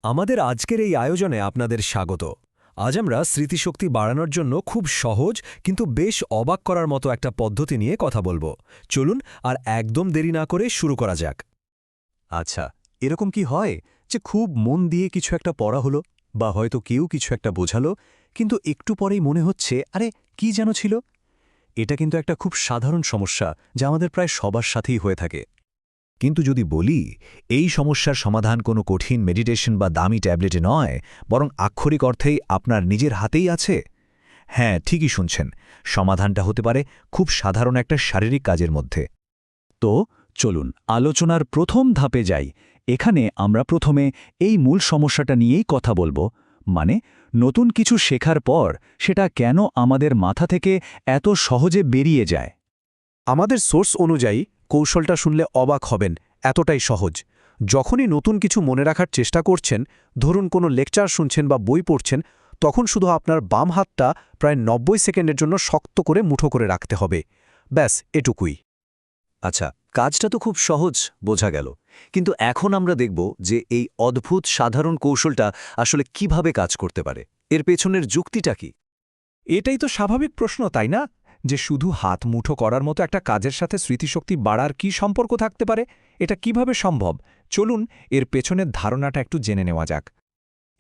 আমাদের আজকের এই আয়োজনে আপনাদের স্বাগত। আজ আমরা স্মৃতিশক্তি বাড়ানোর জন্য খুব সহজ কিন্তু বেশ অবাক করার মতো একটা পদ্ধতি নিয়ে কথা বলবো। চলুন আর একদম দেরি না করে শুরু করা যাক। আচ্ছা, এরকম কি হয় যে খুব মন দিয়ে কিছু একটা পড়া হলো বা হয়তো কেউ কিছু একটা বোঝালো, কিন্তু একটু পরেই মনে হচ্ছে আরে কি যেন ছিল? এটা কিন্তু একটা খুব সাধারণ সমস্যা যা আমাদের প্রায় সবার সাথেই হয়ে থাকে। কিন্তু যদি বলি এই সমস্যার সমাধান কোনো কঠিন মেডিটেশন বা দামি ট্যাবলেটে নয়, বরং আক্ষরিক অর্থেই আপনার নিজের হাতেই আছে। হ্যাঁ, ঠিকই শুনছেন, সমাধানটা হতে পারে খুব সাধারণ একটা শারীরিক কাজের মধ্যে। তো চলুন আলোচনার প্রথম ধাপে যাই। এখানে আমরা প্রথমে এই মূল সমস্যাটা নিয়েই কথা বলবো, মানে নতুন কিছু শেখার পর সেটা কেন আমাদের মাথা থেকে এত সহজে বেরিয়ে যায়। আমাদের সোর্স অনুযায়ী কৌশলটা শুনলে অবাক হবেন, এতটাই সহজ। যখনই নতুন কিছু মনে রাখার চেষ্টা করছেন, ধরুন কোনো লেকচার শুনছেন বা বই পড়ছেন, তখন শুধু আপনার বাম হাতটা প্রায় 90 সেকেন্ডের জন্য শক্ত করে মুঠো করে রাখতে হবে। ব্যাস এটুকুই। আচ্ছা, কাজটা তো খুব সহজ, বোঝা গেল। কিন্তু এখন আমরা দেখব যে এই অদ্ভুত সাধারণ কৌশলটা আসলে কিভাবে কাজ করতে পারে। এর পেছনের যুক্তিটা কি? এটাই তো স্বাভাবিক প্রশ্ন, তাই না? যে শুধু হাত মুঠো করার মতো একটা কাজের সাথে স্মৃতিশক্তি বাড়ার কি সম্পর্ক থাকতে পারে? এটা কিভাবে সম্ভব? চলুন এর পেছনের ধারণাটা একটু জেনে নেওয়া যাক।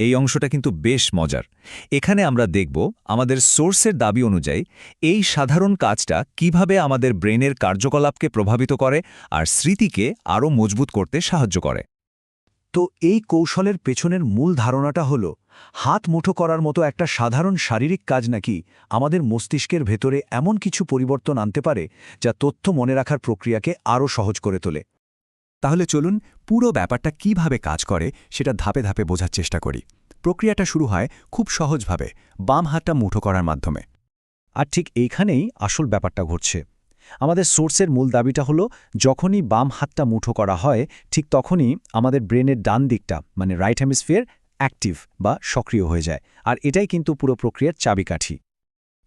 এই অংশটা কিন্তু বেশ মজার। এখানে আমরা দেখব আমাদের সোর্সের দাবি অনুযায়ী এই সাধারণ কাজটা কিভাবে আমাদের ব্রেনের কার্যকলাপকে প্রভাবিত করে আর স্মৃতিকে আরও মজবুত করতে সাহায্য করে। তো এই কৌশলের পেছনের মূল ধারণাটা হলো হাত মুঠো করার মতো একটা সাধারণ শারীরিক কাজ নাকি আমাদের মস্তিষ্কের ভেতরে এমন কিছু পরিবর্তন আনতে পারে যা তথ্য মনে রাখার প্রক্রিয়াকে আরও সহজ করে তোলে। তাহলে চলুন পুরো ব্যাপারটা কিভাবে কাজ করে সেটা ধাপে ধাপে বোঝার চেষ্টা করি। প্রক্রিয়াটা শুরু হয় খুব সহজভাবে, বাম হাতটা মুঠো করার মাধ্যমে। আর ঠিক এইখানেই আসল ব্যাপারটা ঘটছে। আমাদের সোর্সের মূল দাবিটা হলো যখনই বাম হাতটা মুঠো করা হয়, ঠিক তখনই আমাদের ব্রেনের ডান দিকটা মানে রাইট হেমিস্ফিয়ার অ্যাক্টিভ বা সক্রিয় হয়ে যায়। আর এটাই কিন্তু পুরো প্রক্রিয়ার চাবিকাঠি।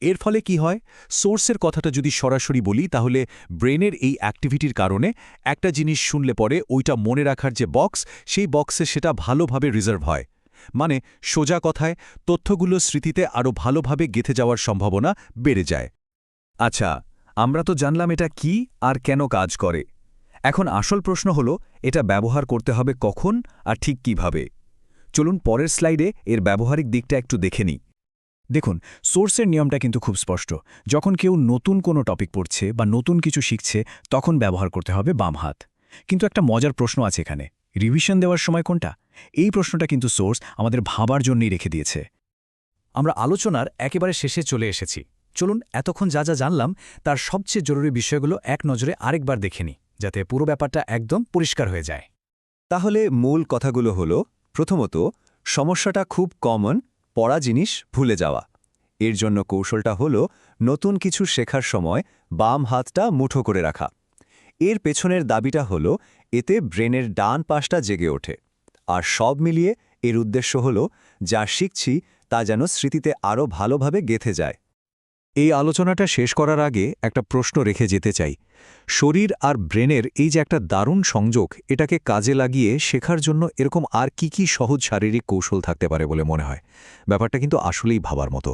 এর ফলে কি হয়? সোর্সের কথাটা যদি সরাসরি বলি, তাহলে ব্রেনের এই অ্যাক্টিভিটির কারণে একটা জিনিস শুনলে পরে ওইটা মনে রাখার যে বক্স, সেই বক্সে সেটা ভালোভাবে রিজার্ভ হয়। মানে সোজা কথায় তথ্যগুলো স্মৃতিতে আরও ভালোভাবে গেঁথে যাওয়ার সম্ভাবনা বেড়ে যায়। আচ্ছা, আমরা তো জানলাম এটা কি আর কেন কাজ করে। এখন আসল প্রশ্ন হলো এটা ব্যবহার করতে হবে কখন আর ঠিক কিভাবে। চলুন পরের স্লাইডে এর ব্যবহারিক দিকটা একটু দেখে নিই। দেখুন, সোর্সের নিয়মটা কিন্তু খুব স্পষ্ট। যখন কেউ নতুন কোনো টপিক পড়ছে বা নতুন কিছু শিখছে, তখন ব্যবহার করতে হবে বাম হাত। কিন্তু একটা মজার প্রশ্ন আছে এখানে, রিভিশন দেওয়ার সময় কোনটা? এই প্রশ্নটা কিন্তু সোর্স আমাদের ভাবার জন্যই রেখে দিয়েছে। আমরা আলোচনার একেবারে শেষে চলে এসেছি। চলুন এতক্ষণ যা যা জানলাম তার সবচেয়ে জরুরি বিষয়গুলো এক নজরে আরেকবার দেখে নিই, যাতে পুরো ব্যাপারটা একদম পরিষ্কার হয়ে যায়। তাহলে মূল কথাগুলো হলো, প্রথমত, সমস্যাটা খুব কমন, পড়া জিনিস ভুলে যাওয়া। এর জন্য কৌশলটা হলো নতুন কিছু শেখার সময় বাম হাতটা মুঠো করে রাখা। এর পেছনের দাবিটা হলো এতে ব্রেনের ডান পাশটা জেগে ওঠে। আর সব মিলিয়ে এর উদ্দেশ্য হলো যা শিখছি তা যেন স্মৃতিতে আরও ভালোভাবে গেঁথে যায়। এই আলোচনাটা শেষ করার আগে একটা প্রশ্ন রেখে যেতে চাই। শরীর আর ব্রেনের এই যে একটা দারুণ সংযোগ, এটাকে কাজে লাগিয়ে শেখার জন্য এরকম আর কি সহজ শারীরিক কৌশল থাকতে পারে বলে মনে হয়? ব্যাপারটা কিন্তু আসলেই ভাবার মতো।